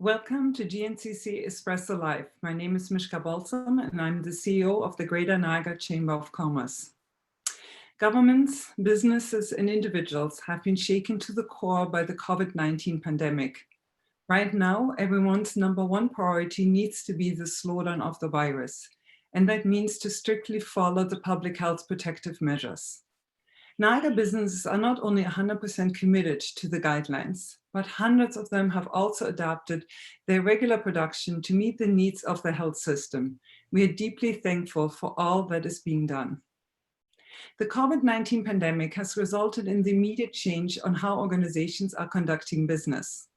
Welcome to GNCC Espresso Live. My name is Mishka Balsam and I'm the CEO of the Greater Niagara Chamber of Commerce. Governments, businesses and individuals have been shaken to the core by the COVID-19 pandemic. Right now, everyone's number one priority needs to be the slowdown of the virus, and that means to strictly follow the public health protective measures. Niagara businesses are not only 100% committed to the guidelines, but hundreds of them have also adapted their regular production to meet the needs of the health system. We are deeply thankful for all that is being done. The COVID-19 pandemic has resulted in the immediate change on how organizations are conducting business.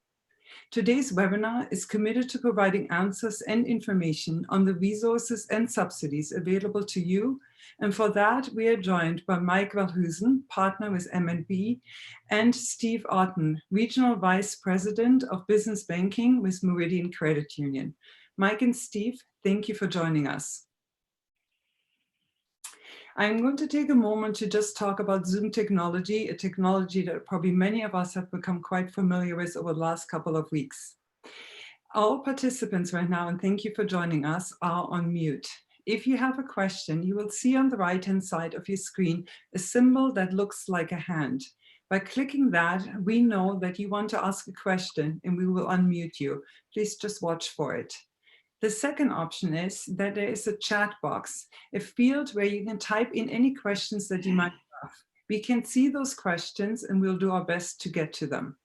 Today's webinar is committed to providing answers and information on the resources and subsidies available to you. And for that, we are joined by Mike Verhusen, partner with M&B, and Steve Otten, Regional Vice President of Business Banking with Meridian Credit Union. Mike and Steve, thank you for joining us. I'm going to take a moment to just talk about Zoom technology, a technology that probably many of us have become quite familiar with over the last couple of weeks. All participants right now, and thank you for joining us, are on mute. If you have a question, you will see on the right-hand side of your screen a symbol that looks like a hand. By clicking that, we know that you want to ask a question and we will unmute you. Please just watch for it. The second option is that there is a chat box, a field where you can type in any questions that you might have. We can see those questions and we'll do our best to get to them.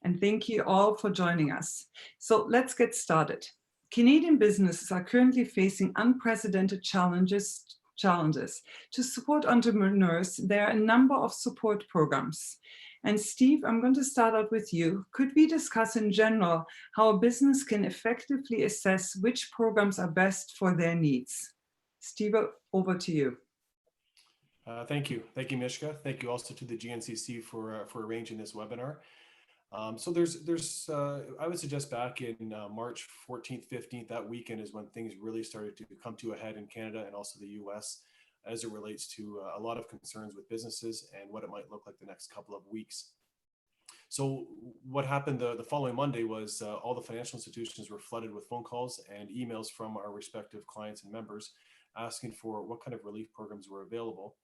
And thank you all for joining us. So let's get started. Canadian businesses are currently facing unprecedented challenges. To support entrepreneurs, there are a number of support programs. And Steve, I'm going to start out with you. Could we discuss in general how a business can effectively assess which programs are best for their needs? Steve, over to you. Thank you. Thank you, Mishka. Thank you also to the GNCC for arranging this webinar. So there's I would suggest back in March 14th, 15th, that weekend is when things really started to come to a head in Canada and also the US as it relates to a lot of concerns with businesses and what it might look like the next couple of weeks. So what happened the following Monday was all the financial institutions were flooded with phone calls and emails from our respective clients and members asking for what kind of relief programs were available.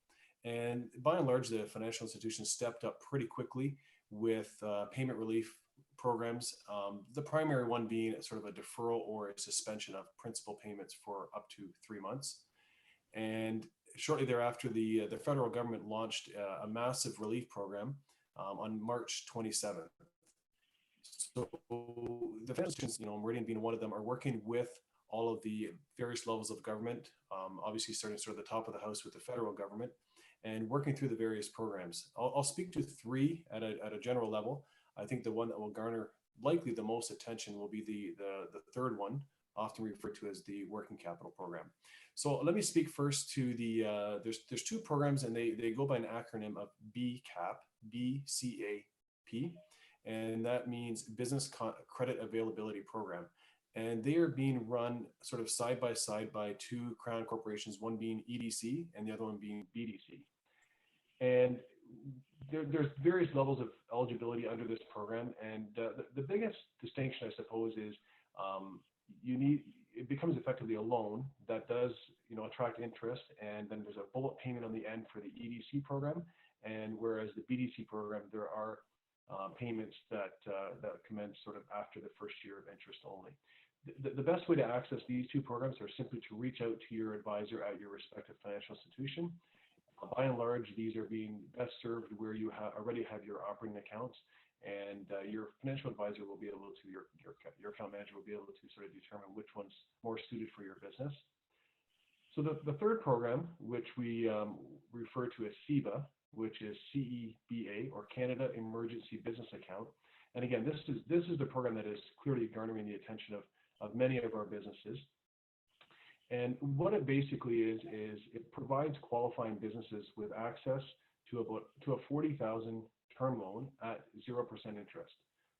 And by and large, the financial institutions stepped up pretty quickly with payment relief programs, the primary one being sort of a deferral or a suspension of principal payments for up to 3 months. And shortly thereafter, the federal government launched a massive relief program on March 27th. So the financial institutions, Meridian being one of them, are working with all of the various levels of government, obviously starting sort of the top of the house with the federal government, and working through the various programs. I'll speak to three at a general level. I think the one that will garner likely the most attention will be the third one, often referred to as the working capital program. So let me speak first to the, there's two programs and they go by an acronym of BCAP, B-C-A-P, and that means Business Credit Availability Program. And they are being run sort of side by side by two crown corporations, one being EDC and the other one being BDC. And there's various levels of eligibility under this program. And the biggest distinction, I suppose, is it becomes effectively a loan that does, attract interest. And then there's a bullet payment on the end for the EDC program. And whereas the BDC program, there are payments that commence sort of after the first year of interest only. The best way to access these two programs are simply to reach out to your advisor at your respective financial institution. By and large, these are being best served where you already have your operating accounts, and your financial advisor will be able to, your account manager will be able to sort of determine which one's more suited for your business. So the third program, which we refer to as CEBA, which is CEBA, or Canada Emergency Business Account. And again, this is the program that is clearly garnering the attention of many of our businesses. And what it basically is it provides qualifying businesses with access to a $40,000 term loan at 0% interest.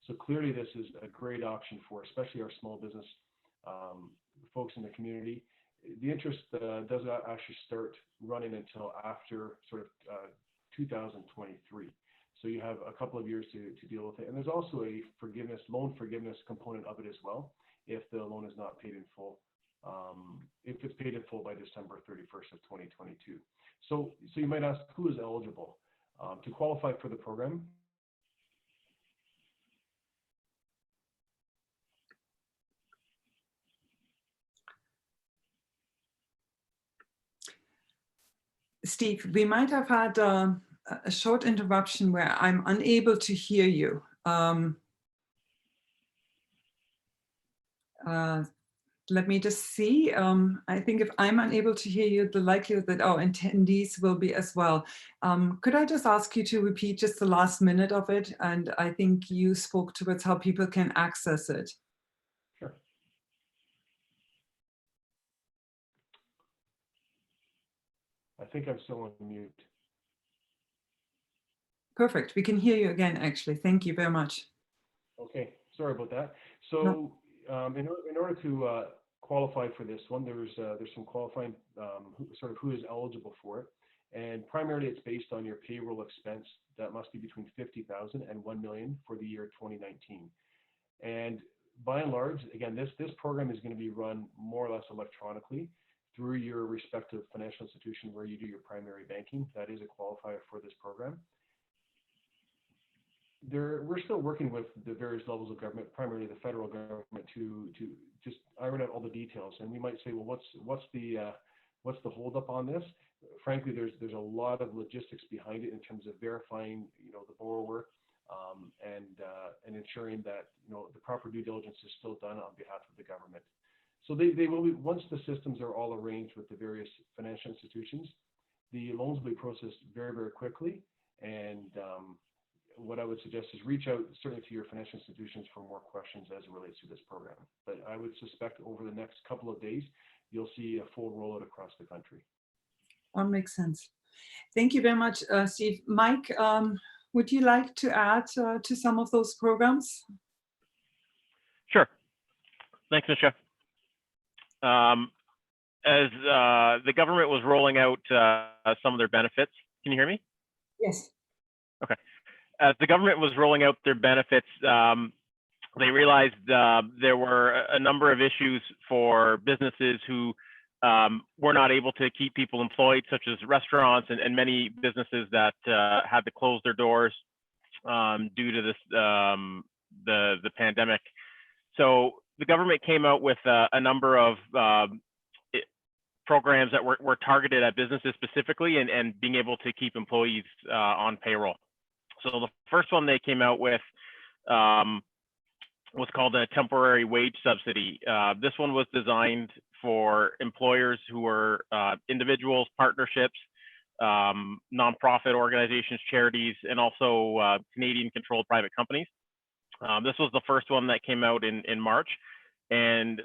So clearly this is a great option for especially our small business folks in the community. The interest does not actually start running until after sort of 2023. So you have a couple of years to deal with it. And there's also a loan forgiveness component of it as well, if the loan is not paid in full. If it's paid in full by December 31st of 2022. So you might ask, who is eligible to qualify for the program? Steve, we might have had a short interruption where I'm unable to hear you. Let me just see. I think if I'm unable to hear you, the likelihood that attendees will be as well. Could I just ask you to repeat just the last minute of it? And I think you spoke towards how people can access it. Sure. I think I'm still on mute. Perfect. We can hear you again, actually. Thank you very much. Okay, sorry about that. So in order to qualify for this one, there's some qualifying, who is eligible for it. And primarily it's based on your payroll expense that must be between $50,000 and $1 million for the year 2019. And by and large, again, this program is going to be run more or less electronically through your respective financial institution where you do your primary banking. That is a qualifier for this program. We're still working with the various levels of government, primarily the federal government, to just iron out all the details. And we might say, well, what's the holdup on this? Frankly, there's a lot of logistics behind it in terms of verifying, the borrower, and ensuring that the proper due diligence is still done on behalf of the government. So they will be, once the systems are all arranged with the various financial institutions, the loans will be processed very, very quickly. And what I would suggest is reach out certainly to your financial institutions for more questions as it relates to this program. But I would suspect over the next couple of days, you'll see a full rollout across the country. That makes sense. Thank you very much, Steve. Mike, would you like to add to some of those programs? Sure. Thanks, Misha. As the government was rolling out some of their benefits, can you hear me? Yes. Okay. As the government was rolling out their benefits, they realized there were a number of issues for businesses who were not able to keep people employed, such as restaurants and many businesses that had to close their doors due to this the pandemic. So the government came out with a number of programs that were targeted at businesses specifically and being able to keep employees on payroll. So the first one they came out with was called a temporary wage subsidy. This one was designed for employers who were individuals, partnerships, nonprofit organizations, charities, and also Canadian-controlled private companies. This was the first one that came out in March. And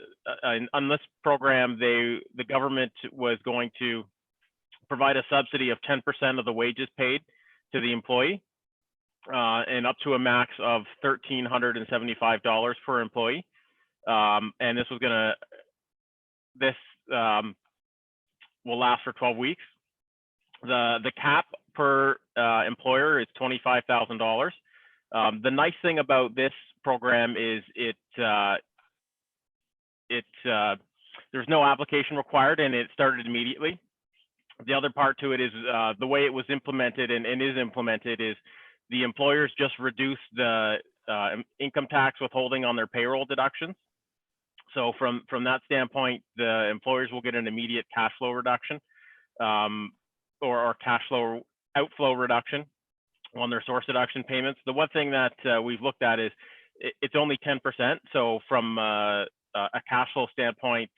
on this program, the government was going to provide a subsidy of 10% of the wages paid to the employee, and up to a max of $1,375 per employee. And this will last for 12 weeks. The cap per employer is $25,000. The nice thing about this program is there's no application required, and it started immediately. The other part to it is the way it was implemented and is implemented is the employers just reduce the income tax withholding on their payroll deductions. So from that standpoint, the employers will get an immediate cash flow reduction or cash flow outflow reduction on their source deduction payments. The one thing that we've looked at is it's only 10%. So from a cash flow standpoint,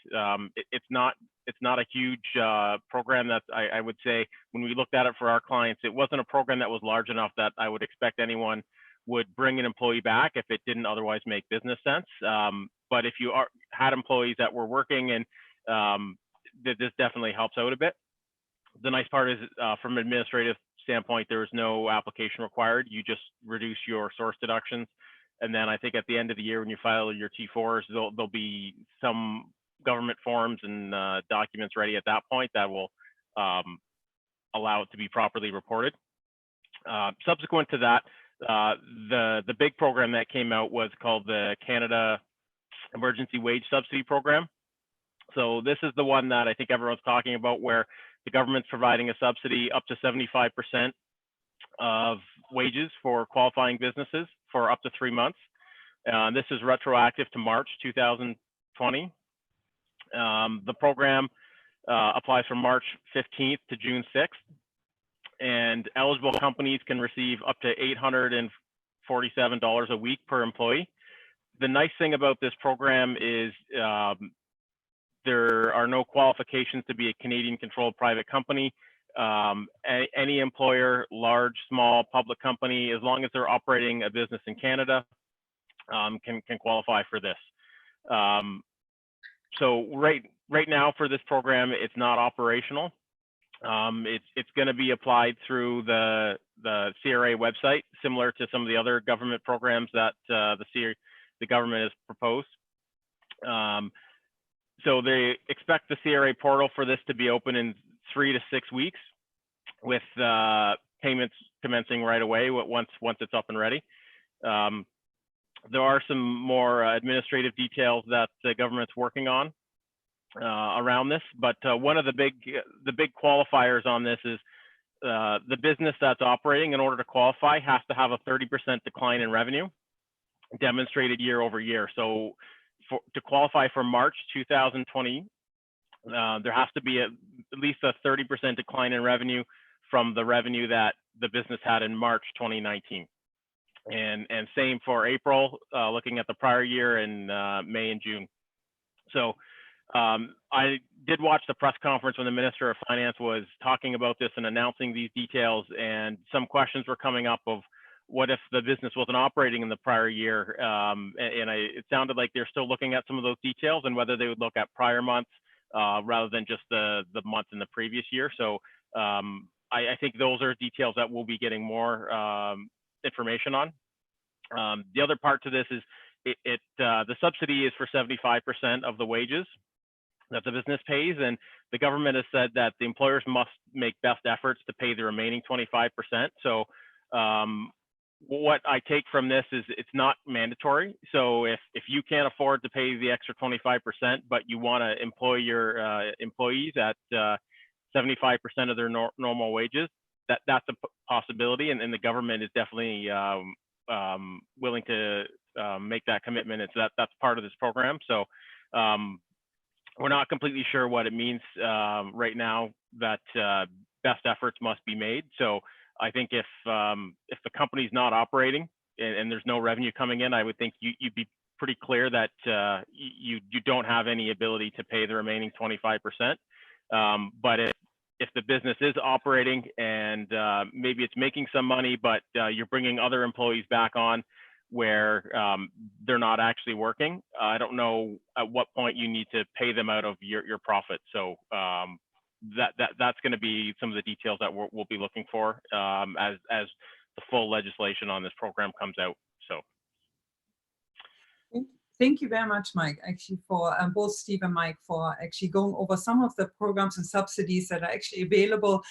it's not a huge program that I would say when we looked at it for our clients, it wasn't a program that was large enough that I would expect anyone would bring an employee back if it didn't otherwise make business sense. But if you had employees that were working, and this definitely helps out a bit. The nice part is from an administrative standpoint, there is no application required. You just reduce your source deductions. And then I think at the end of the year, when you file your T4s, there'll be some government forms and documents ready at that point that will allow it to be properly reported. Subsequent to that, the big program that came out was called the Canada Emergency Wage Subsidy Program. So this is the one that I think everyone's talking about, where the government's providing a subsidy up to 75% of wages for qualifying businesses for up to 3 months. This is retroactive to March 2020. The program applies from March 15th to June 6th, and eligible companies can receive up to $847 a week per employee. The nice thing about this program is there are no qualifications to be a Canadian-controlled private company. Any employer, large, small, public company, as long as they're operating a business in Canada, can qualify for this. So right now for this program, it's not operational. It's going to be applied through the CRA website, similar to some of the other government programs that the government has proposed. So they expect the CRA portal for this to be open in 3 to 6 weeks, with payments commencing right away once it's up and ready. There are some more administrative details that the government's working on around this, but one of the big qualifiers on this is the business that's operating, in order to qualify, has to have a 30% decline in revenue demonstrated year over year. So to qualify for March 2020, there has to be at least a 30% decline in revenue from the revenue that the business had in March 2019. And same for April, looking at the prior year, in May and June. So I did watch the press conference when the Minister of Finance was talking about this and announcing these details, and some questions were coming up of what if the business wasn't operating in the prior year, it sounded like they're still looking at some of those details and whether they would look at prior months rather than just the month in the previous year. So I think those are details that we'll be getting more information on. The other part to this is the subsidy is for 75% of the wages that the business pays, and the government has said that the employers must make best efforts to pay the remaining 25%. So what I take from this is it's not mandatory. So if you can't afford to pay the extra 25%, but you want to employ your employees at 75% of their normal wages, that's a possibility, and the government is definitely willing to make that commitment. That's part of this program. So we're not completely sure what it means right now that best efforts must be made. So I think if the company's not operating and there's no revenue coming in, I would think you'd be pretty clear that you don't have any ability to pay the remaining 25%. But if the business is operating and maybe it's making some money, but you're bringing other employees back on where they're not actually working, I don't know at what point you need to pay them out of your profit. So that's going to be some of the details that we'll be looking for as the full legislation on this program comes out. So. Thank you very much, Mike, actually, for both Steve and Mike, for actually going over some of the programs and subsidies that are actually available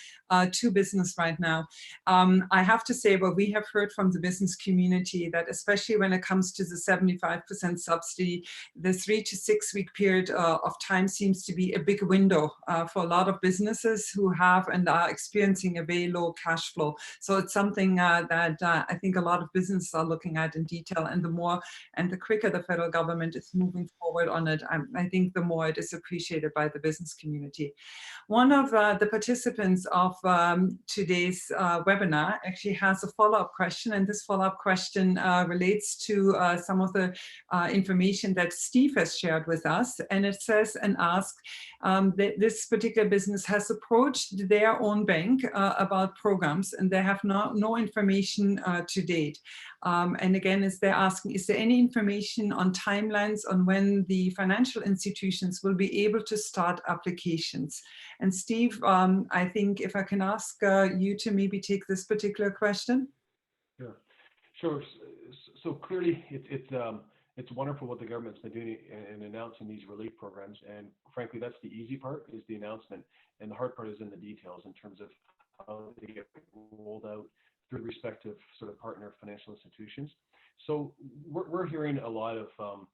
to business right now. I have to say, well, we have heard from the business community that especially when it comes to the 75% subsidy, the 3 to 6 week period of time seems to be a big window for a lot of businesses who have and are experiencing a very low cash flow. So it's something that I think a lot of businesses are looking at in detail, and the more and the quicker the federal government is moving forward on it, I think the more it is appreciated by the business community. One of the participants of today's webinar actually has a follow-up question, and this follow-up question relates to some of the information that Steve has shared with us, and it says and asks that this particular business has approached their own bank about programs, and they have no information to date. And again, they're asking, is there any information on timelines on when the financial institutions will be able to start applications? And Steve, I think if I can ask you to maybe take this particular question. Sure. So clearly, it's wonderful what the government's been doing and announcing these relief programs. And frankly, that's the easy part, is the announcement. And the hard part is in the details in terms of how they get rolled out through respective sort of partner financial institutions. So we're hearing a lot of, from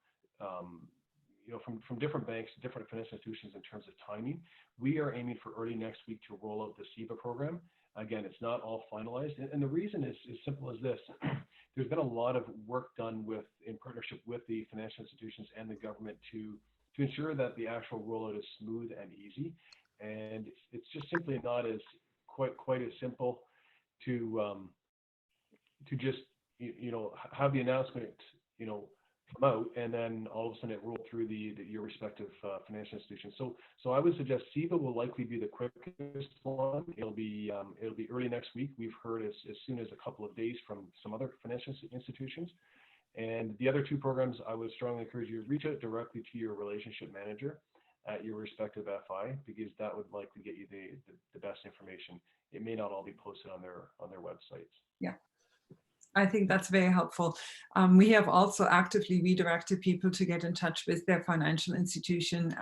different banks, different financial institutions in terms of timing. We are aiming for early next week to roll out the SEBA program. Again, it's not all finalized. And the reason is as simple as this. There's been a lot of work done in partnership with the financial institutions and the government to ensure that the actual rollout is smooth and easy. And it's just simply not as quite as simple to just have the announcement come out and then all of a sudden it rolled through your respective financial institutions. So I would suggest SEBA will likely be the quickest one. It'll be early next week. We've heard as soon as a couple of days from some other financial institutions. And the other two programs, I would strongly encourage you to reach out directly to your relationship manager at your respective FI, because that would likely get you the best information. It may not all be posted on their websites. Yeah. I think that's very helpful. We have also actively redirected people to get in touch with their financial institution,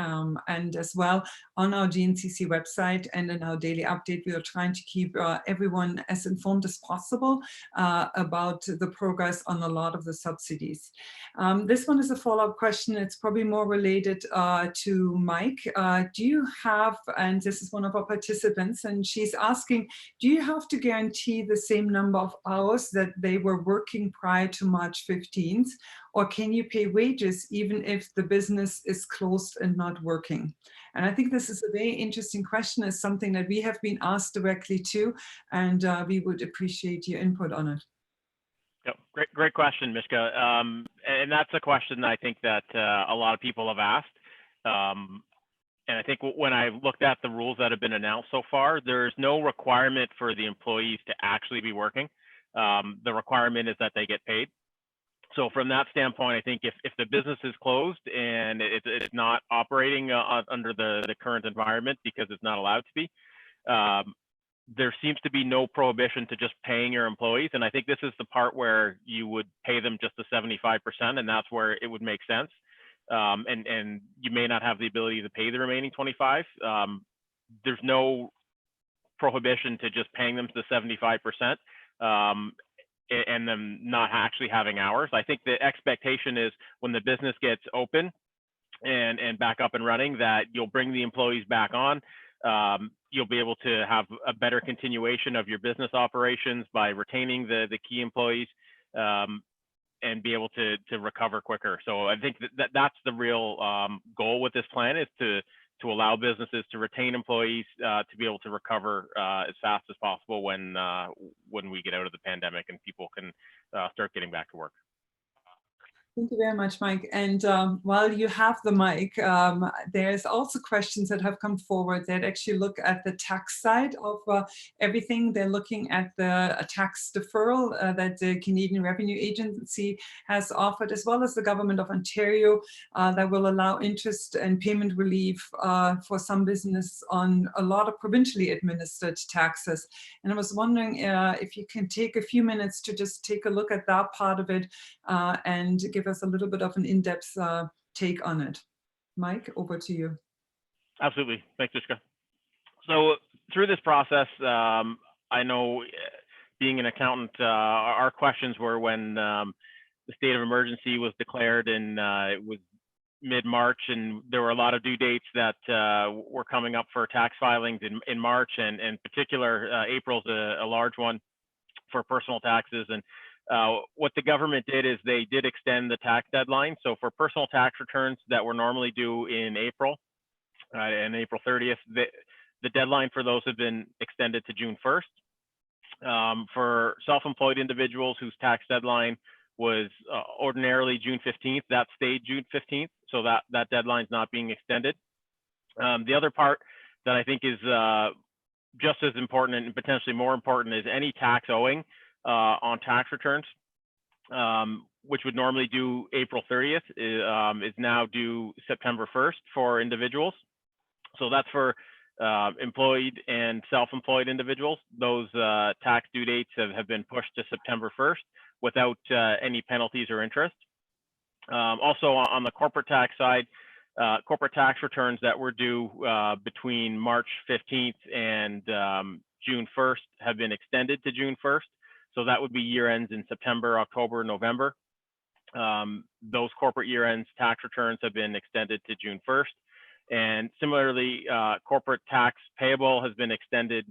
and as well on our GNCC website and in our daily update, we are trying to keep everyone as informed as possible about the progress on a lot of the subsidies. This one is a follow-up question. It's probably more related to Mike. Do you have, and this is one of our participants, and she's asking, do you have to guarantee the same number of hours that they were working prior to March 15th, or can you pay wages even if the business is closed and not working? And I think this is a very interesting question. It's something that we have been asked directly to, and we would appreciate your input on it. Yep. Great question, Mishka. And that's a question I think that a lot of people have asked. And I think when I looked at the rules that have been announced so far, there's no requirement for the employees to actually be working. The requirement is that they get paid. So from that standpoint, I think if the business is closed and it's not operating under the current environment because it's not allowed to be, there seems to be no prohibition to just paying your employees. And I think this is the part where you would pay them just the 75%, and that's where it would make sense. And you may not have the ability to pay the remaining 25. There's no prohibition to just paying them to the 75%. And them not actually having hours. I think the expectation is when the business gets open and back up and running, that you'll bring the employees back on. You'll be able to have a better continuation of your business operations by retaining the key employees and be able to recover quicker. So I think that's the real goal with this plan, is to allow businesses to retain employees to be able to recover as fast as possible when we get out of the pandemic and people can start getting back to work. Thank you very much, Mike. And while you have the mic, there's also questions that have come forward that actually look at the tax side of everything. They're looking at the tax deferral that the Canadian Revenue Agency has offered, as well as the Government of Ontario, that will allow interest and payment relief for some business on a lot of provincially administered taxes. And I was wondering if you can take a few minutes to just take a look at that part of it and give us a little bit of an in-depth take on it. Mike, over to you. Absolutely. Thanks, Jessica. So through this process, I know being an accountant, our questions were when the state of emergency was declared, and it was mid-March, and there were a lot of due dates that were coming up for tax filings in March, and in particular, April's a large one for personal taxes. And what the government did is they did extend the tax deadline. So for personal tax returns that were normally due in April, and April 30th, the deadline for those have been extended to June 1st. For self-employed individuals whose tax deadline was ordinarily June 15th, that stayed June 15th. So that deadline's not being extended. The other part that I think is just as important and potentially more important is any tax owing on tax returns, which would normally due April 30th, is now due September 1st for individuals. So that's for employed and self-employed individuals. Those tax due dates have been pushed to September 1st without any penalties or interest. Also on the corporate tax side, corporate tax returns that were due between March 15th and June 1st have been extended to June 1st. So that would be year ends in September, October, November. Those corporate year ends tax returns have been extended to June 1st. And similarly, corporate tax payable has been extended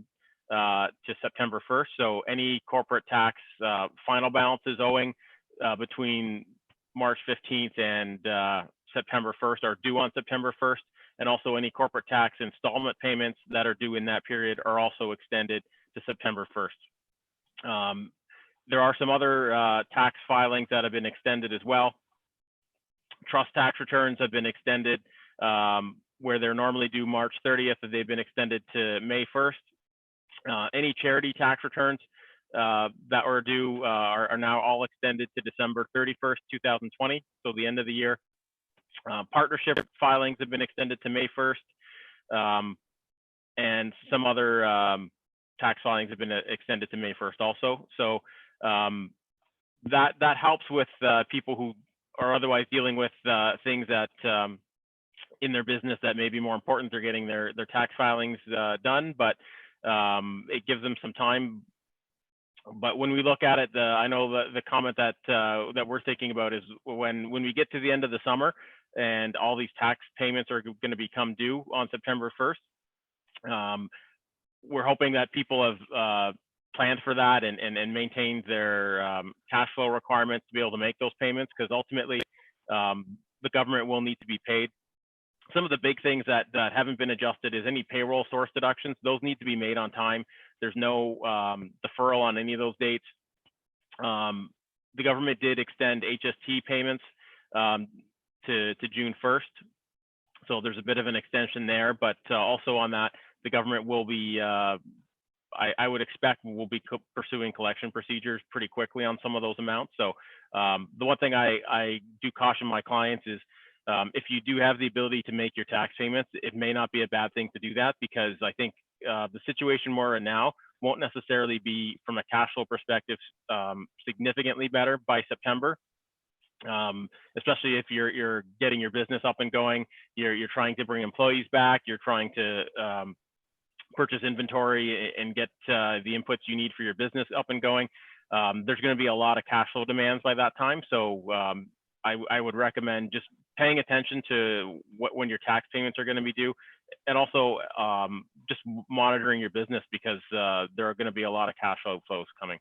to September 1st. So any corporate tax final balances owing between March 15th and September 1st are due on September 1st. And also any corporate tax installment payments that are due in that period are also extended to September 1st. There are some other tax filings that have been extended as well. Trust tax returns have been extended where they're normally due March 30th, they've been extended to May 1st. Any charity tax returns that were due are now all extended to December 31st, 2020, so the end of the year. Partnership filings have been extended to May 1st, and some other tax filings have been extended to May 1st also. So that helps with people who are otherwise dealing with things that in their business that may be more important. They're getting their tax filings done, but it gives them some time. But when we look at it, I know the comment that that we're thinking about is when we get to the end of the summer and all these tax payments are going to become due on September 1st. We're hoping that people have planned for that and maintained their cash flow requirements to be able to make those payments, because ultimately the government will need to be paid. Some of the big things that haven't been adjusted is any payroll source deductions. Those need to be made on time. There's no deferral on any of those dates. The government did extend HST payments to June 1st. So there's a bit of an extension there, but also on that, the government will be, I would expect we'll be pursuing collection procedures pretty quickly on some of those amounts. So the one thing I do caution my clients is if you do have the ability to make your tax payments, it may not be a bad thing to do that, because I think the situation we're in now won't necessarily be, from a cash flow perspective, significantly better by September. Especially if you're getting your business up and going, you're trying to bring employees back, you're trying to purchase inventory and get the inputs you need for your business up and going. There's going to be a lot of cash flow demands by that time. So I would recommend just paying attention to when your tax payments are going to be due, and also just monitoring your business, because there are going to be a lot of cash flows coming.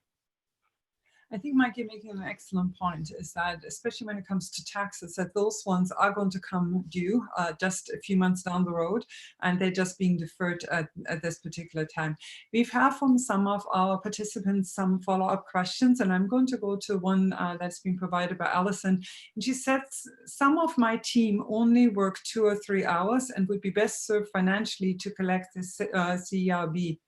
I think, Mike, you're making an excellent point, is that especially when it comes to taxes, that those ones are going to come due just a few months down the road, and they're just being deferred at this particular time. We've had from some of our participants some follow-up questions, and I'm going to go to one that's been provided by Alison. And she said, some of my team only work 2 or 3 hours and would be best served financially to collect the CERB.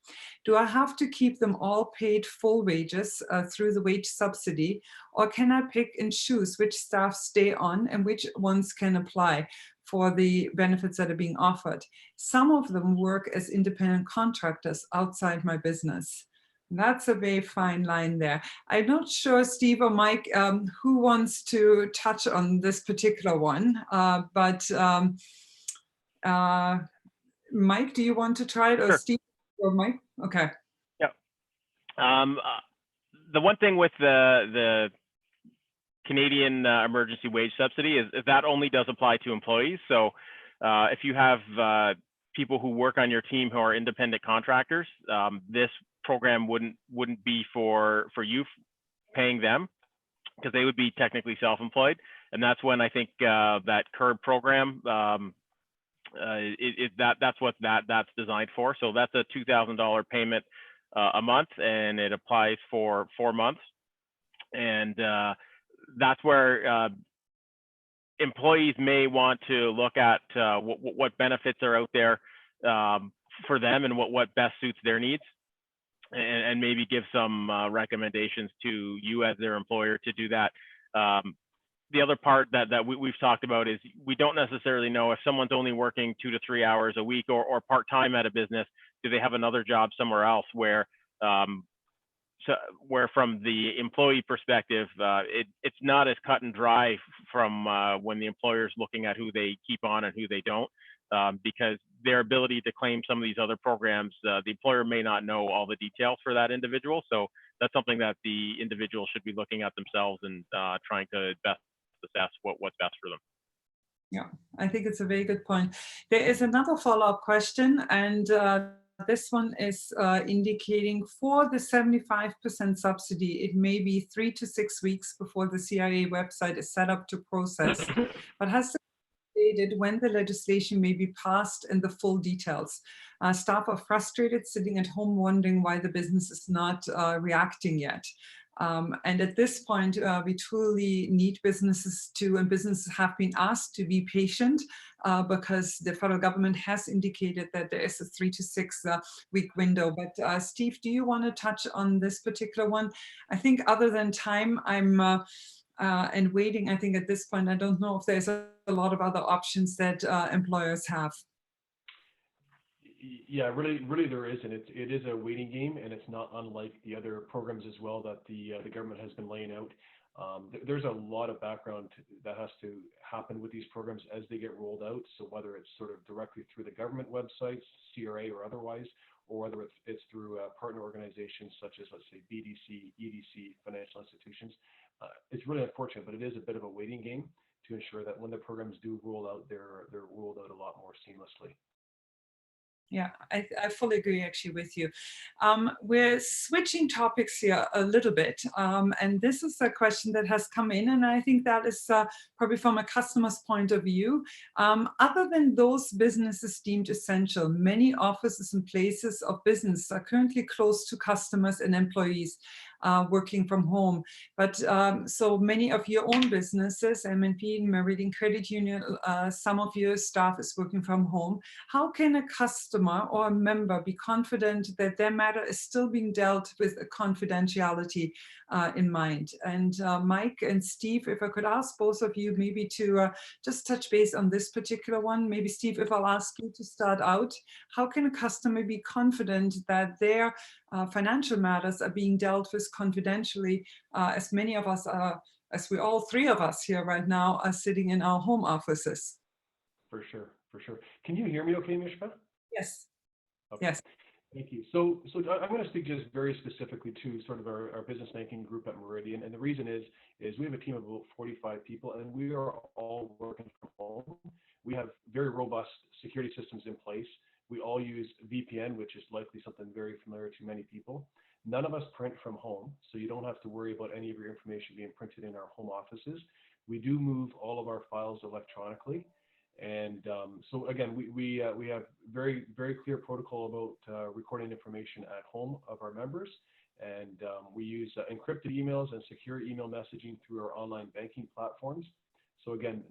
Do I have to keep them all paid full wages through the wage subsidy, or can I pick and choose which staff stay on and which ones can apply for the benefits that are being offered? Some of them work as independent contractors outside my business. That's a very fine line there. I'm not sure, Steve or Mike, who wants to touch on this particular one, but Mike, do you want to try it, or Sure. Steve or Mike? Okay. Yeah. The one thing with the Canadian emergency wage subsidy is that only does apply to employees. So if you have people who work on your team who are independent contractors, this program wouldn't be for you paying them, because they would be technically self-employed. And that's when I think that CURB program, that's what that's designed for. So that's a $2,000 payment a month, and it applies for 4 months. And that's where employees may want to look at what benefits are out there for them and what best suits their needs, and maybe give some recommendations to you as their employer to do that. The other part that we've talked about is we don't necessarily know if someone's only working 2 to 3 hours a week or part-time at a business. Do they have another job somewhere else where where from the employee perspective, it's not as cut and dry from when the employer is looking at who they keep on and who they don't, because their ability to claim some of these other programs, the employer may not know all the details for that individual. So that's something that the individual should be looking at themselves and trying to best assess what's best for them. Yeah, I think it's a very good point. There is another follow-up question, and this one is indicating for the 75% subsidy, it may be 3 to 6 weeks before the CIA website is set up to process, but has stated when the legislation may be passed and the full details. Staff are frustrated, sitting at home wondering why the business is not reacting yet. And at this point, we truly need businesses to, and businesses have been asked to be patient because the federal government has indicated that there is a 3 to 6 week window. But Steve, do you want to touch on this particular one? I think other than time, and waiting, I think at this point, I don't know if there's a lot of other options that employers have. Yeah, really there is, and it is a waiting game, and it's not unlike the other programs as well that the government has been laying out. There's a lot of background that has to happen with these programs as they get rolled out. So whether it's sort of directly through the government websites, CRA or otherwise, or whether it's through partner organizations such as, let's say, BDC, EDC, financial institutions, it's really unfortunate, but it is a bit of a waiting game to ensure that when the programs do roll out, they're rolled out a lot more seamlessly. Yeah, I fully agree actually with you. We're switching topics here a little bit. And this is a question that has come in, and I think that is probably from a customer's point of view. Other than those businesses deemed essential, many offices and places of business are currently closed to customers and employees working from home. But so many of your own businesses, M&P, Meridian Credit Union, some of your staff is working from home. How can a customer or a member be confident that their matter is still being dealt with a confidentiality in mind? And Mike and Steve, if I could ask both of you maybe to just touch base on this particular one. Maybe Steve, if I'll ask you to start out, how can a customer be confident that their financial matters are being dealt with confidentially, as many of us are, as we all three of us here right now are sitting in our home offices? For sure, for sure. Can you hear me okay, Mishka? Yes. Okay. Yes. Thank you. So I'm going to speak just very specifically to sort of our business banking group at Meridian. And the reason is we have a team of about 45 people, and we are all working from home. We have very robust security systems in place. We all use VPN, which is likely something very familiar to many people. None of us print from home, so you don't have to worry about any of your information being printed in our home offices. We do move all of our files electronically. And so again, we have very clear protocol about recording information at home of our members, and we use encrypted emails and secure email messaging through our online banking platforms. So again,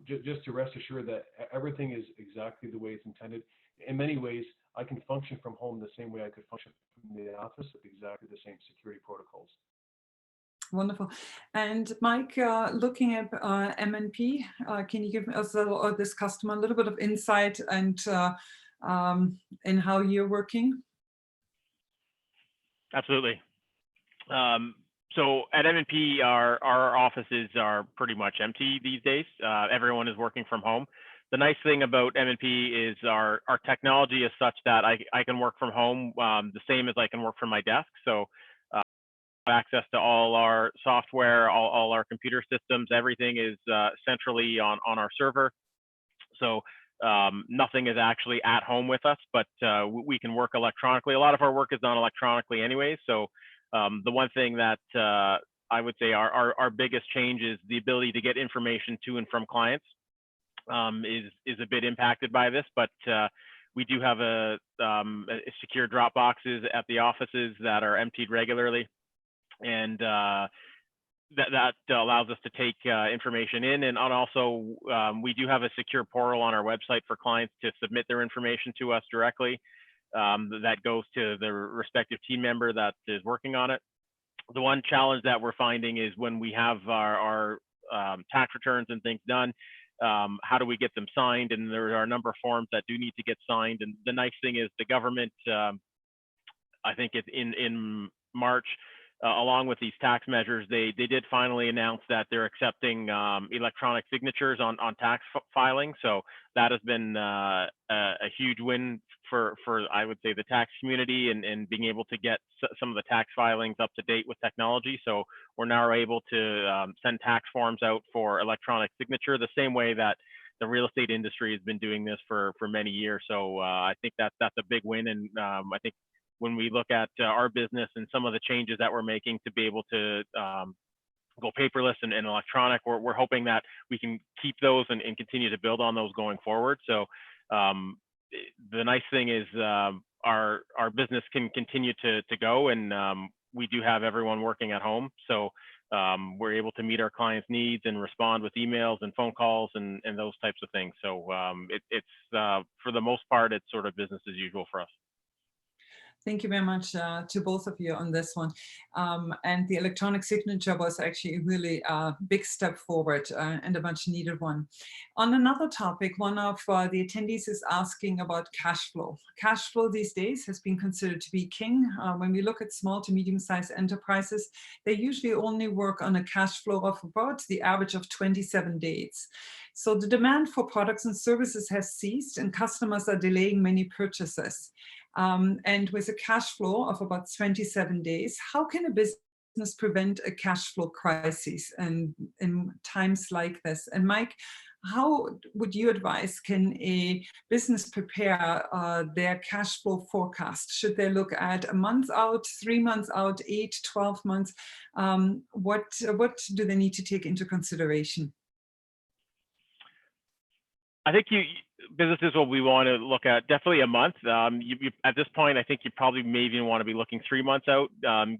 just to rest assured that everything is exactly the way it's intended. In many ways, I can function from home the same way I could function from the office with exactly the same security protocols. Wonderful. And Mike, looking at M&P, can you give us or this customer a little bit of insight and in how you're working? Absolutely. So at M&P, our offices are pretty much empty these days. Everyone is working from home. The nice thing about M&P is our technology is such that I can work from home the same as I can work from my desk. So access to all our software, all our computer systems, everything is centrally on our server. So nothing is actually at home with us, but we can work electronically. A lot of our work is done electronically anyway. So the one thing that I would say our biggest change is the ability to get information to and from clients is a bit impacted by this, but we do have a secure drop boxes at the offices that are emptied regularly. And that allows us to take information in, and also we do have a secure portal on our website for clients to submit their information to us directly. That goes to the respective team member that is working on it. The one challenge that we're finding is when we have our tax returns and things done, how do we get them signed? And there are a number of forms that do need to get signed. And the nice thing is the government, I think it's in March, along with these tax measures, they did finally announce that they're accepting electronic signatures on tax filing. So that has been a huge win for I would say the tax community and being able to get some of the tax filings up to date with technology. So we're now able to send tax forms out for electronic signature the same way that the real estate industry has been doing this for many years. So I think that's a big win, and I think when we look at our business and some of the changes that we're making to be able to go paperless and electronic, we're hoping that we can keep those and continue to build on those going forward. So the nice thing is our business can continue to go, and we do have everyone working at home. So we're able to meet our clients' needs and respond with emails and phone calls and those types of things. So it's for the most part, it's sort of business as usual for us. Thank you very much to both of you on this one. And the electronic signature was actually really a big step forward and a much needed one. On another topic, one of the attendees is asking about cash flow. Cash flow these days has been considered to be king. When we look at small to medium-sized enterprises, they usually only work on a cash flow of about the average of 27 days. So the demand for products and services has ceased, and customers are delaying many purchases. And with a cash flow of about 27 days, how can a business prevent a cash flow crisis in times like this? And Mike, how would you advise can a business prepare their cash flow forecast? Should they look at a month out, 3 months out, 8, 12 months? What do they need to take into consideration? I think businesses will we want to look at definitely a month. At this point, I think you probably maybe even want to be looking 3 months out,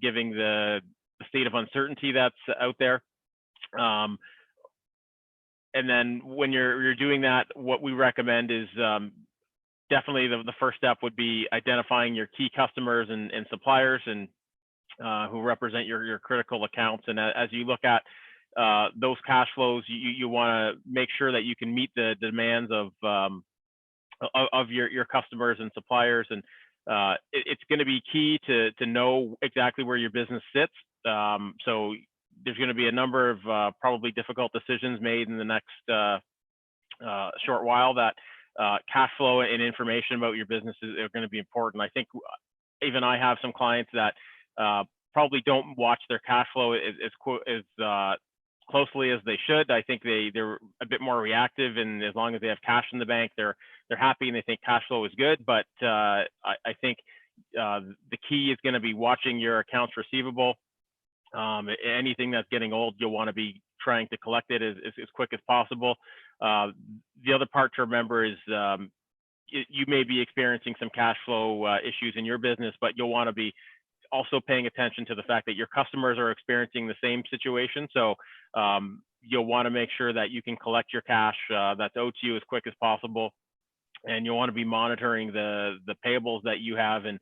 given the state of uncertainty that's out there. And then when you're doing that, what we recommend is definitely the first step would be identifying your key customers and suppliers and who represent your critical accounts. And as you look at those cash flows, you want to make sure that you can meet the demands of your customers and suppliers, and it's going to be key to know exactly where your business sits. So there's going to be a number of probably difficult decisions made in the next short while that cash flow and information about your business are going to be important. I think even I have some clients that probably don't watch their cash flow as closely as they should. I think they're a bit more reactive, and as long as they have cash in the bank, they're happy and they think cash flow is good. But I think the key is going to be watching your accounts receivable. Anything that's getting old, you'll want to be trying to collect it as quick as possible. The other part to remember is you may be experiencing some cash flow issues in your business, but you'll want to be also paying attention to the fact that your customers are experiencing the same situation. So you'll want to make sure that you can collect your cash that's owed to you as quick as possible. And you'll want to be monitoring the payables that you have, and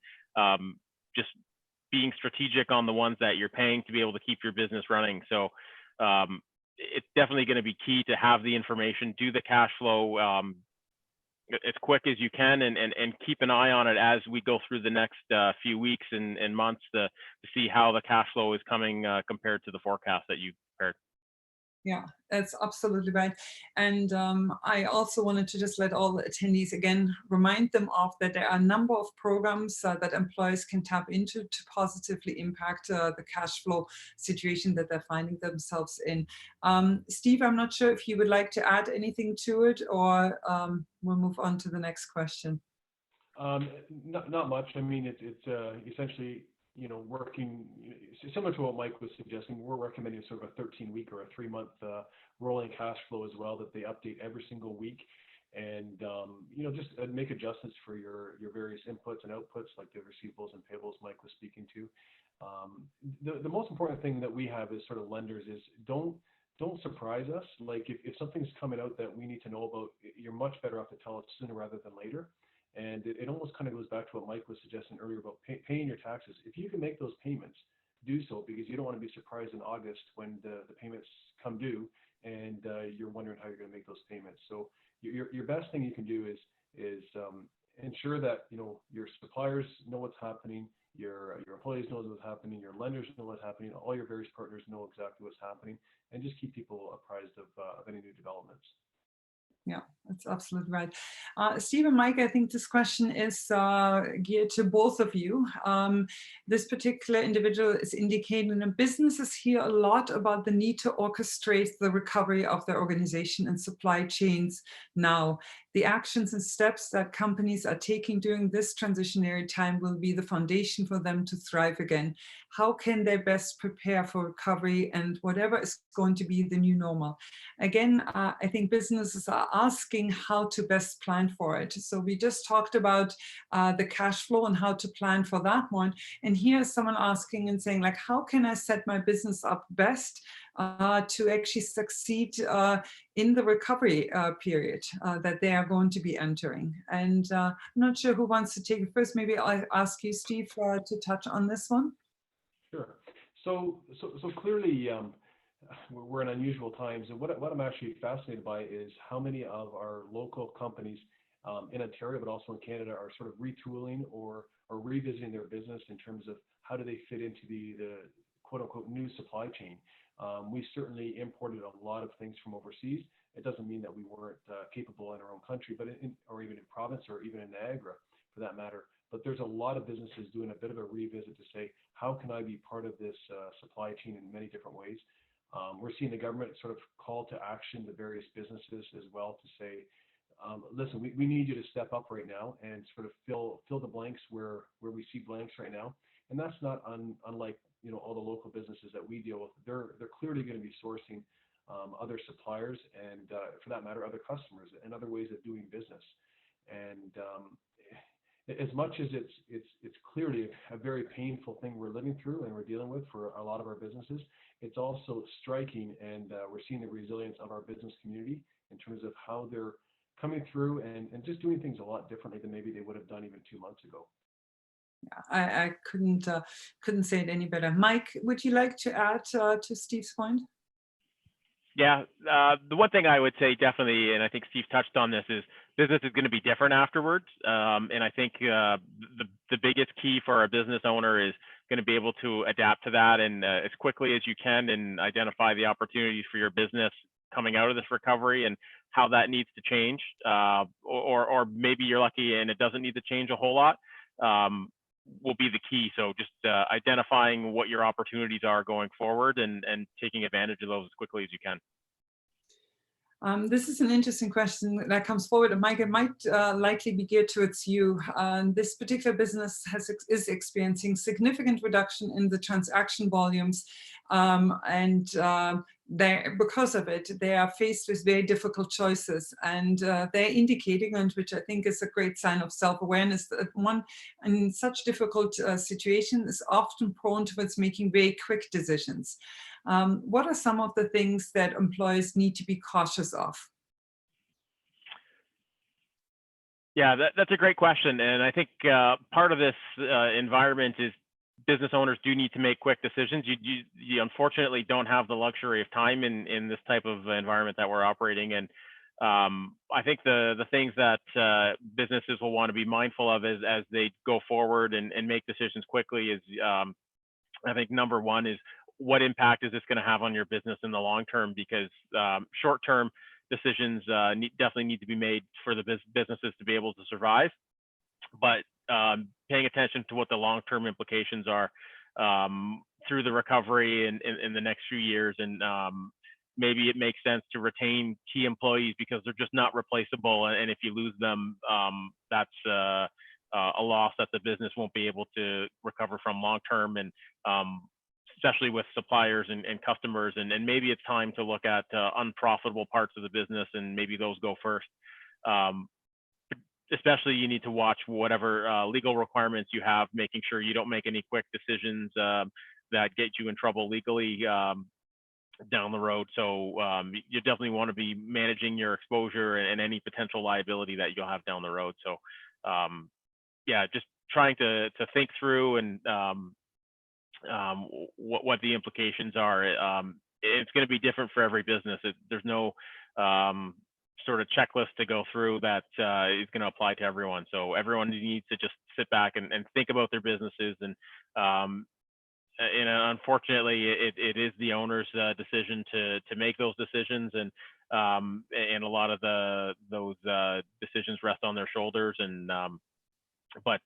just being strategic on the ones that you're paying to be able to keep your business running. So it's definitely going to be key to have the information, do the cash flow as quick as you can, and keep an eye on it as we go through the next few weeks and months to see how the cash flow is coming compared to the forecast that you prepared. Yeah, that's absolutely right. And I also wanted to just let all the attendees again remind them of that there are a number of programs that employers can tap into to positively impact the cash flow situation that they're finding themselves in. Steve, I'm not sure if you would like to add anything to it, or we'll move on to the next question. Not much. I mean, it's essentially, working similar to what Mike was suggesting. We're recommending sort of a 13-week or a 3-month rolling cash flow as well, that they update every single week, and just make adjustments for your various inputs and outputs, like the receivables and payables Mike was speaking to. The most important thing that we have as sort of lenders is don't surprise us. Like if something's coming out that we need to know about, you're much better off to tell us sooner rather than later. And it almost kind of goes back to what Mike was suggesting earlier about paying your taxes. If you can make those payments, do so, because you don't want to be surprised in August when the payments come due and you're wondering how you're going to make those payments. So your best thing you can do is ensure that your suppliers know what's happening, your employees know what's happening, your lenders know what's happening, all your various partners know exactly what's happening, and just keep people apprised of any new developments. Yeah, that's absolutely right. Steve and Mike, I think this question is geared to both of you. This particular individual is indicating that businesses hear a lot about the need to orchestrate the recovery of their organization and supply chains now. The actions and steps that companies are taking during this transitionary time will be the foundation for them to thrive again. How can they best prepare for recovery and whatever is going to be the new normal? Again, I think businesses are asking how to best plan for it. So we just talked about the cash flow and how to plan for that one. And here's someone asking and saying, like, how can I set my business up best to actually succeed in the recovery period that they are going to be entering? And I'm not sure who wants to take it first. Maybe I'll ask you, Steve, to touch on this one. Sure. So clearly, we're in unusual times, and what I'm actually fascinated by is how many of our local companies in Ontario, but also in Canada, are sort of retooling or revisiting their business in terms of how do they fit into the quote unquote new supply chain. We certainly imported a lot of things from overseas. It doesn't mean that we weren't capable in our own country, but or even in province, or even in Niagara for that matter. But there's a lot of businesses doing a bit of a revisit to say, how can I be part of this supply chain in many different ways? We're seeing the government sort of call to action the various businesses as well to say, listen, we need you to step up right now and sort of fill the blanks where we see blanks right now. And that's not unlike all the local businesses that we deal with. They're clearly going to be sourcing other suppliers and for that matter other customers and other ways of doing business. And as much as it's clearly a very painful thing we're living through and we're dealing with for a lot of our businesses, it's also striking, and we're seeing the resilience of our business community in terms of how they're coming through and just doing things a lot differently than maybe they would have done even 2 months ago. I couldn't say it any better. Mike, would you like to add to Steve's point? Yeah, the one thing I would say definitely, and I think Steve touched on this, is business is going to be different afterwards. And I think the biggest key for a business owner is going to be able to adapt to that and as quickly as you can, and identify the opportunities for your business coming out of this recovery and how that needs to change. Or maybe you're lucky and it doesn't need to change a whole lot. Will be the key. So just identifying what your opportunities are going forward and taking advantage of those as quickly as you can. This is an interesting question that comes forward, and Mike, it might likely be geared towards you. This particular business is experiencing significant reduction in the transaction volumes, and because of it, they are faced with very difficult choices, and they're indicating, and which I think is a great sign of self-awareness, that one in such difficult situation is often prone towards making very quick decisions. What are some of the things that employees need to be cautious of? Yeah, that's a great question. And I think part of this environment is business owners do need to make quick decisions. You unfortunately don't have the luxury of time in this type of environment that we're operating in. I think the things that businesses will want to be mindful of as they go forward and make decisions quickly is, I think number one is, what impact is this going to have on your business in the long term? Because short-term decisions definitely need to be made for the businesses to be able to survive. But paying attention to what the long-term implications are through the recovery in the next few years, and maybe it makes sense to retain key employees because they're just not replaceable. And if you lose them, that's a loss that the business won't be able to recover from long-term. And especially with suppliers and customers, and maybe it's time to look at unprofitable parts of the business, and maybe those go first. Especially you need to watch whatever legal requirements you have, making sure you don't make any quick decisions that get you in trouble legally down the road. So you definitely want to be managing your exposure and any potential liability that you'll have down the road. So yeah, just trying to think through and what the implications are. It's going to be different for every business. There's no sort of checklist to go through that is going to apply to everyone. So everyone needs to just sit back and think about their businesses. And unfortunately, it is the owner's decision to make those decisions, and a lot of those decisions rest on their shoulders. And but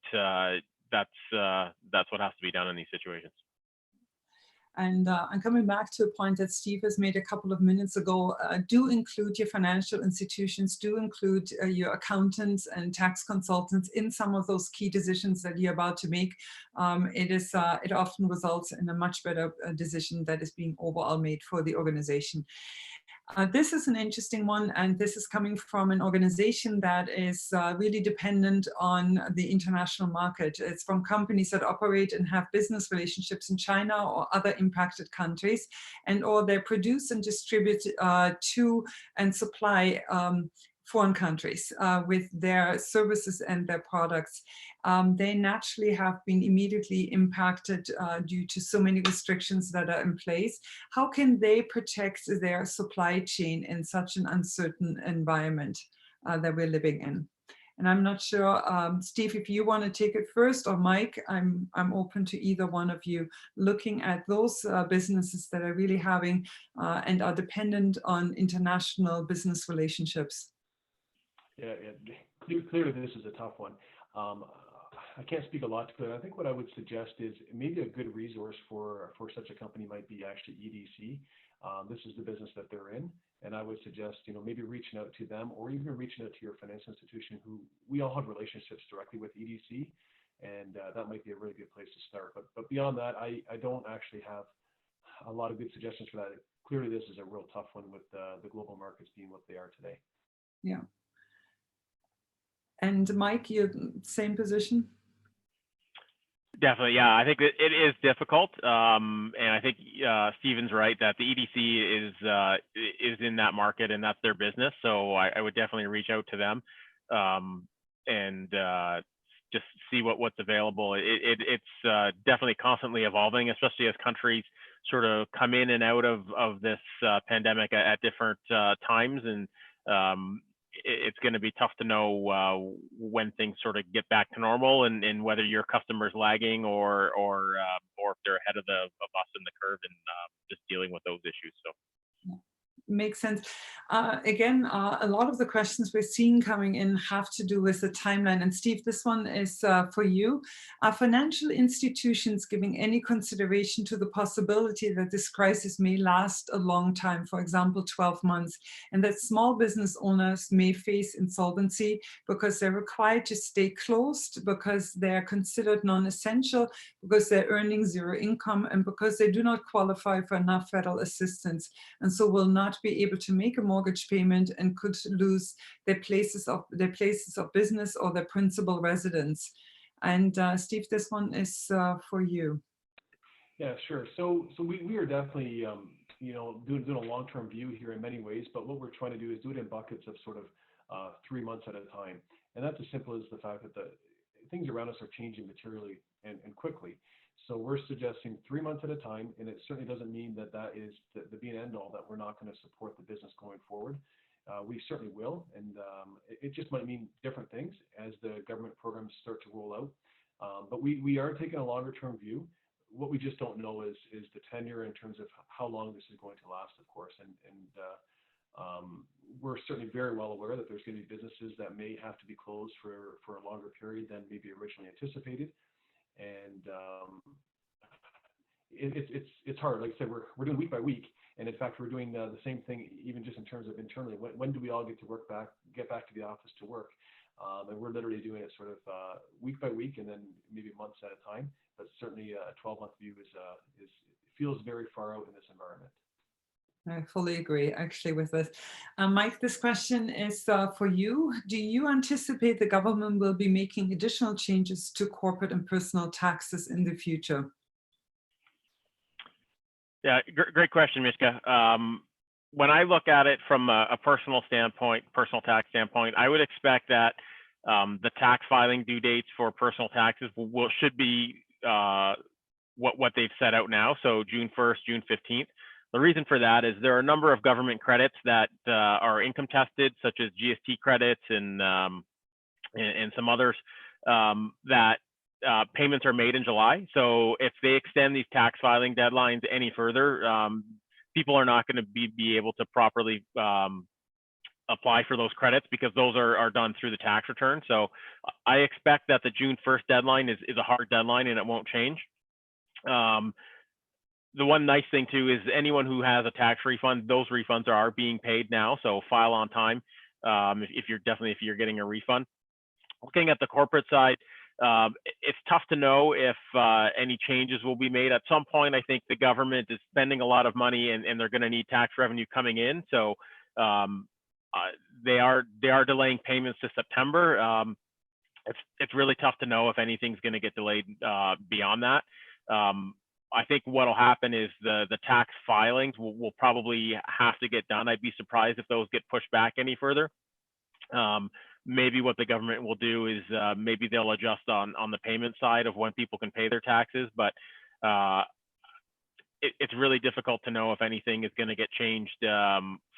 that's what has to be done in these situations. And I'm coming back to a point that Steve has made a couple of minutes ago. Do include your financial institutions, do include your accountants and tax consultants in some of those key decisions that you're about to make. It often results in a much better decision that is being overall made for the organization. This is an interesting one, and this is coming from an organization that is really dependent on the international market. It's from companies that operate and have business relationships in China or other impacted countries, and or they produce and distribute to and supply foreign countries with their services and their products. They naturally have been immediately impacted due to so many restrictions that are in place. How can they protect their supply chain in such an uncertain environment that we're living in? And I'm not sure, Steve, if you want to take it first, or Mike, I'm open to either one of you, looking at those businesses that are really having and are dependent on international business relationships. Yeah, clearly this is a tough one. I can't speak a lot to it. I think what I would suggest is maybe a good resource for such a company might be actually EDC. This is the business that they're in, and I would suggest maybe reaching out to them, or even reaching out to your financial institution, who we all have relationships directly with EDC, and that might be a really good place to start. But beyond that, I don't actually have a lot of good suggestions for that. Clearly, this is a real tough one with the global markets being what they are today. Yeah. And Mike, you're same position? Definitely, yeah. I think it is difficult, and I think Stephen's right that the EDC is in that market and that's their business. So I would definitely reach out to them and just see what's available. It's definitely constantly evolving, especially as countries sort of come in and out of this pandemic at different times, and it's going to be tough to know when things sort of get back to normal, and whether your customer's lagging or if they're ahead of us in the curve, and just dealing with those issues. So. Makes sense. Again, a lot of the questions we're seeing coming in have to do with the timeline. And Steve, this one is for you. Are financial institutions giving any consideration to the possibility that this crisis may last a long time, for example, 12 months, and that small business owners may face insolvency because they're required to stay closed, because they're considered non-essential, because they're earning zero income, and because they do not qualify for enough federal assistance, and so will not be able to make a mortgage payment and could lose their places of business or their principal residence? And Steve, this one is for you. Yeah, sure. So we are definitely doing a long-term view here in many ways, but what we're trying to do is do it in buckets of sort of 3 months at a time, and that's as simple as the fact that the things around us are changing materially and quickly. So we're suggesting 3 months at a time, and it certainly doesn't mean that is the be and end all, that we're not going to support the business going forward. We certainly will, and it just might mean different things as the government programs start to roll out. But we are taking a longer term view. What we just don't know is the tenure in terms of how long this is going to last, of course, and we're certainly very well aware that there's going to be businesses that may have to be closed for a longer period than maybe originally anticipated. And it's hard. Like I said, we're doing week by week, and in fact, we're doing the same thing even just in terms of internally. When do we all get back to the office to work? And we're literally doing it sort of week by week, and then maybe months at a time. But certainly, a 12-month view feels very far out in this environment. I fully agree, actually, with this. Mike, this question is for you. Do you anticipate the government will be making additional changes to corporate and personal taxes in the future? Yeah, great question, Mishka. When I look at it from a personal tax standpoint, I would expect that the tax filing due dates for personal taxes should be what they've set out now. So June 1st, June 15th. The reason for that is there are a number of government credits that are income tested, such as GST credits and some others that payments are made in July. So if they extend these tax filing deadlines any further, people are not going to be able to properly apply for those credits because those are done through the tax return. So I expect that the June 1st deadline is a hard deadline and it won't change. The one nice thing too is anyone who has a tax refund, those refunds are being paid now. So file on time if you're getting a refund. Looking at the corporate side, it's tough to know if any changes will be made. At some point, I think the government is spending a lot of money and they're going to need tax revenue coming in. So they are delaying payments to September. It's really tough to know if anything's going to get delayed beyond that. I think what will happen is the tax filings will probably have to get done. I'd be surprised if those get pushed back any further. Maybe what the government will do is maybe they'll adjust on the payment side of when people can pay their taxes, but it's really difficult to know if anything is going to get changed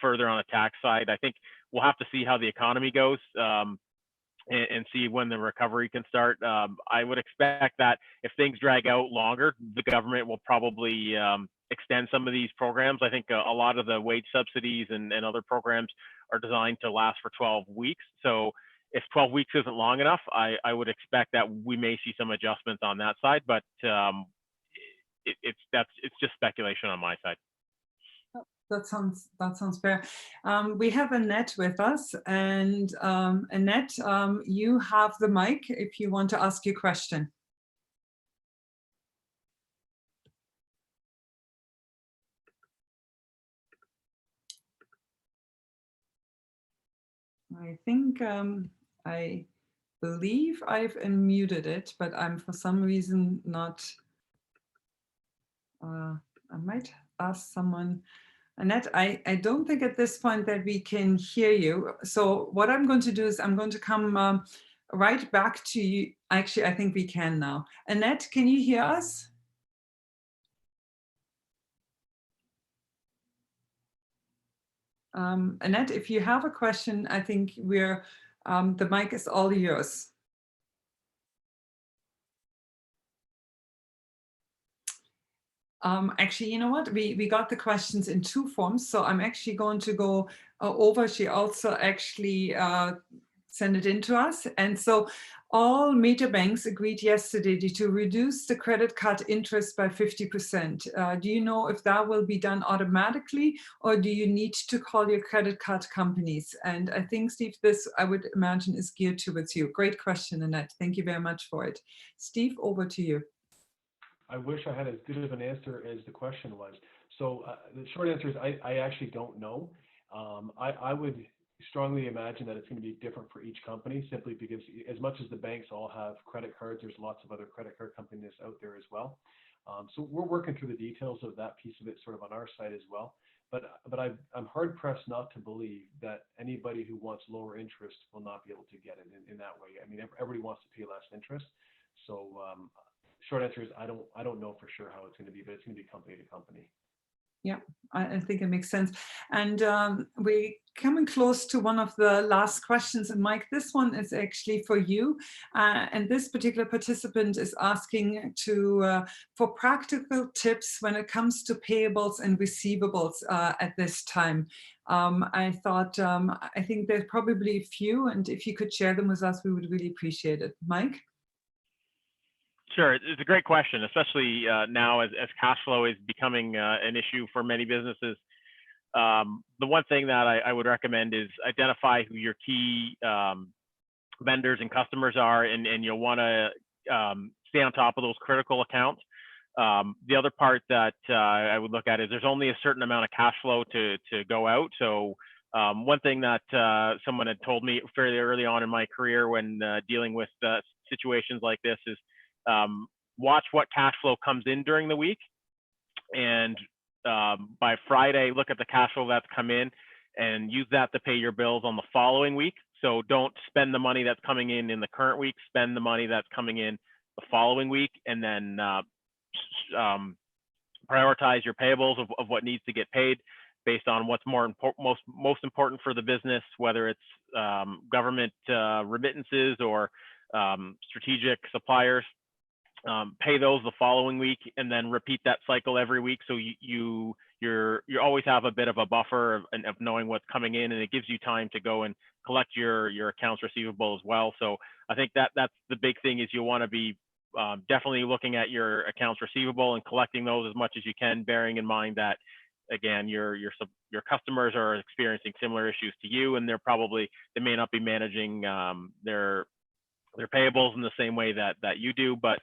further on the tax side. I think we'll have to see how the economy goes and see when the recovery can start. I would expect that if things drag out longer, the government will probably extend some of these programs. I think a lot of the wage subsidies and other programs are designed to last for 12 weeks. So if 12 weeks isn't long enough, I would expect that we may see some adjustments on that side, but it's just speculation on my side. That sounds fair. We have Annette with us, and Annette, you have the mic if you want to ask your question. I think I believe I've unmuted it, but I'm for some reason not. I might ask someone. Annette, I don't think at this point that we can hear you. So what I'm going to do is I'm going to come right back to you. Actually, I think we can now. Annette, can you hear us? Annette, if you have a question, I think the mic is all yours. Actually, you know what? We got the questions in two forms, so I'm actually going to go over. She also actually sent it in to us. And so all major banks agreed yesterday to reduce the credit card interest by 50%. Do you know if that will be done automatically, or do you need to call your credit card companies? And I think, Steve, this, I would imagine, is geared towards you. Great question, Annette. Thank you very much for it. Steve, over to you. I wish I had as good of an answer as the question was. So the short answer is I actually don't know. I would strongly imagine that it's going to be different for each company, simply because as much as the banks all have credit cards, there's lots of other credit card companies out there as well. So we're working through the details of that piece of it sort of on our side as well. But I'm hard pressed not to believe that anybody who wants lower interest will not be able to get it in that way. I mean, everybody wants to pay less interest. So short answer is I don't know for sure how it's going to be, but it's going to be company to company. Yeah, I think it makes sense. And we're coming close to one of the last questions. And Mike, this one is actually for you. And this particular participant is asking for practical tips when it comes to payables and receivables at this time. I think there's probably a few, and if you could share them with us, we would really appreciate it. Mike? Sure, it's a great question, especially now as cash flow is becoming an issue for many businesses. The one thing that I would recommend is identify who your key vendors and customers are, and you'll want to stay on top of those critical accounts. The other part that I would look at is there's only a certain amount of cash flow to go out. So one thing that someone had told me fairly early on in my career when dealing with situations like this is watch what cash flow comes in during the week, and by Friday, look at the cash flow that's come in and use that to pay your bills on the following week. So don't spend the money that's coming in the current week, spend the money that's coming in the following week, and then prioritize your payables of what needs to get paid based on what's most important for the business, whether it's government remittances or strategic suppliers. Pay those the following week, and then repeat that cycle every week. So you always have a bit of a buffer of knowing what's coming in, and it gives you time to go and collect your accounts receivable as well. So I think that's the big thing, is you want to be definitely looking at your accounts receivable and collecting those as much as you can, bearing in mind that, again, your customers are experiencing similar issues to you, and they may not be managing their payables in the same way that you do, but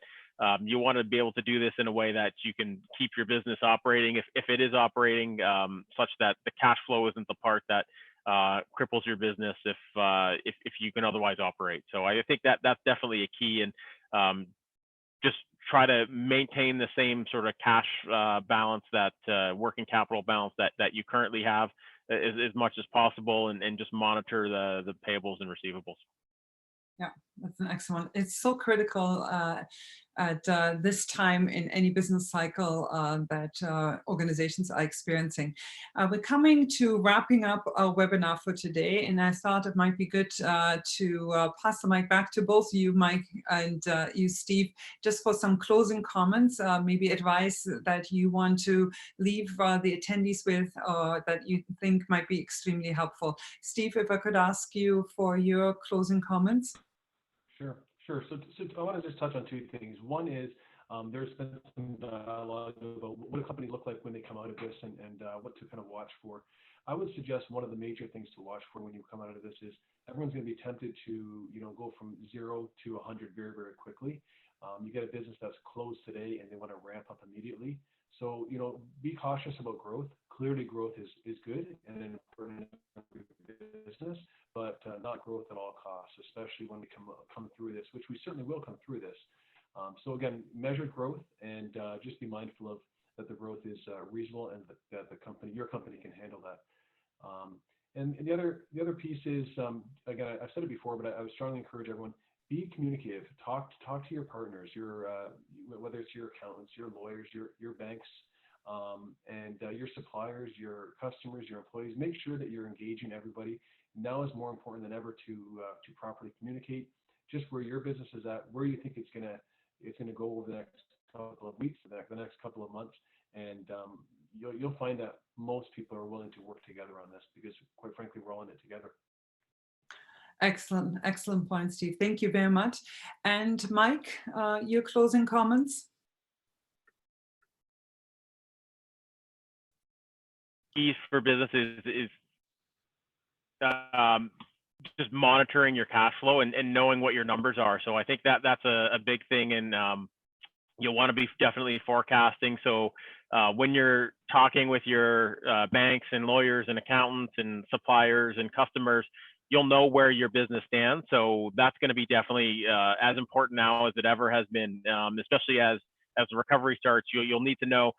you want to be able to do this in a way that you can keep your business operating, if it is operating, such that the cash flow isn't the part that cripples your business if you can otherwise operate. So I think that's definitely a key, and just try to maintain the same sort of cash balance, that working capital balance that you currently have, as much as possible, and just monitor the payables and receivables. Yeah, that's an excellent. It's so critical at this time in any business cycle that organizations are experiencing. We're coming to wrapping up our webinar for today, and I thought it might be good to pass the mic back to both you, Mike, and you, Steve, just for some closing comments, maybe advice that you want to leave the attendees with, or that you think might be extremely helpful. Steve, if I could ask you for your closing comments. Sure. So I want to just touch on two things. One is there's been some dialogue about what a company look like when they come out of this, and what to kind of watch for. I would suggest one of the major things to watch for when you come out of this is everyone's going to be tempted to go from 0 to 100 very, very quickly. You get a business that's closed today and they want to ramp up immediately. So be cautious about growth. Clearly, growth is good and an important business, but not growth at all costs, especially when we come through this, which we certainly will come through this. So again, measured growth, and just be mindful of that the growth is reasonable, and that your company can handle that. And the other piece is, again, I've said it before, but I would strongly encourage everyone, be communicative. Talk to your partners, whether it's your accountants, your lawyers, your banks, and your suppliers, your customers, your employees. Make sure that you're engaging everybody. Now is more important than ever to properly communicate just where your business is at, where you think it's gonna go over the next couple of weeks, the next couple of months, and you'll find that most people are willing to work together on this, because quite frankly, we're all in it together. Excellent point, Steve. Thank you very much. And Mike, your closing comments? Keys for businesses is just monitoring your cash flow and knowing what your numbers are. So I think that's a big thing, and you'll want to be definitely forecasting. So when you're talking with your banks and lawyers and accountants and suppliers and customers, you'll know where your business stands. So that's going to be definitely as important now as it ever has been, especially as the recovery starts. You'll need to know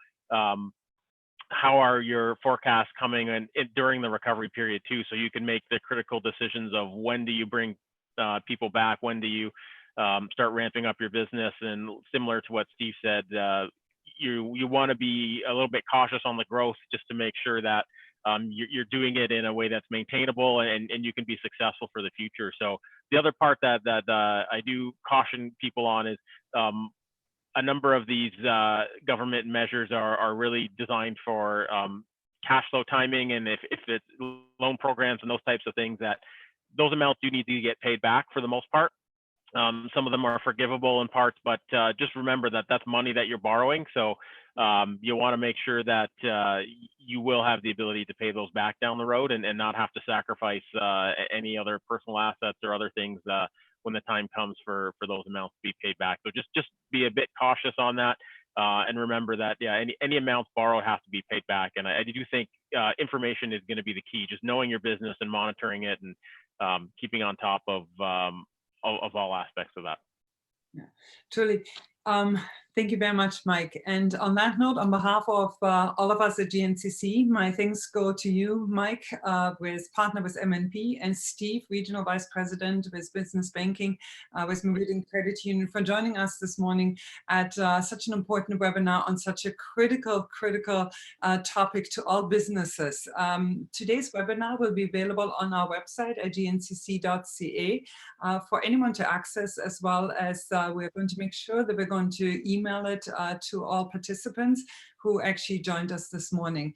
how are your forecasts coming in during the recovery period too, so you can make the critical decisions of when do you bring people back, when do you start ramping up your business. And similar to what Steve said, you want to be a little bit cautious on the growth, just to make sure that you're doing it in a way that's maintainable and you can be successful for the future. So the other part that I do caution people on is a number of these government measures are really designed for cash flow timing, and if it's loan programs and those types of things, that those amounts do need to get paid back for the most part. Some of them are forgivable in parts, but just remember that that's money that you're borrowing. So you want to make sure that you will have the ability to pay those back down the road, and not have to sacrifice any other personal assets or other things when the time comes for those amounts to be paid back. So just be a bit cautious on that, and remember that any amounts borrowed have to be paid back. And I do think information is going to be the key, just knowing your business and monitoring it, and keeping on top of all aspects of that. Yeah, truly. Thank you very much, Mike. And on that note, on behalf of all of us at GNCC, my thanks go to you, Mike, with partner with MNP, and Steve, Regional Vice President with Business Banking with Meridian Credit Union, for joining us this morning at such an important webinar on such a critical topic to all businesses. Today's webinar will be available on our website at gncc.ca for anyone to access, as well as we're going to make sure that we're going to email it to all participants who actually joined us this morning.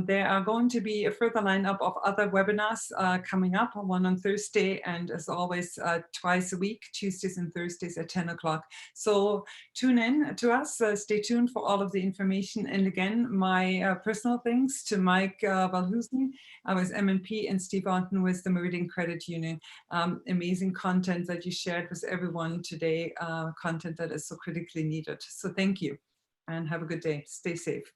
There are going to be a further lineup of other webinars coming up, one on Thursday, and as always, twice a week, Tuesdays and Thursdays at 10 o'clock. So tune in to us, stay tuned for all of the information. And again, my personal thanks to Mike Valhusen with MNP and Steve Orton with the Meridian Credit Union. Amazing content that you shared with everyone today, content that is so critically needed. So thank you and have a good day. Stay safe.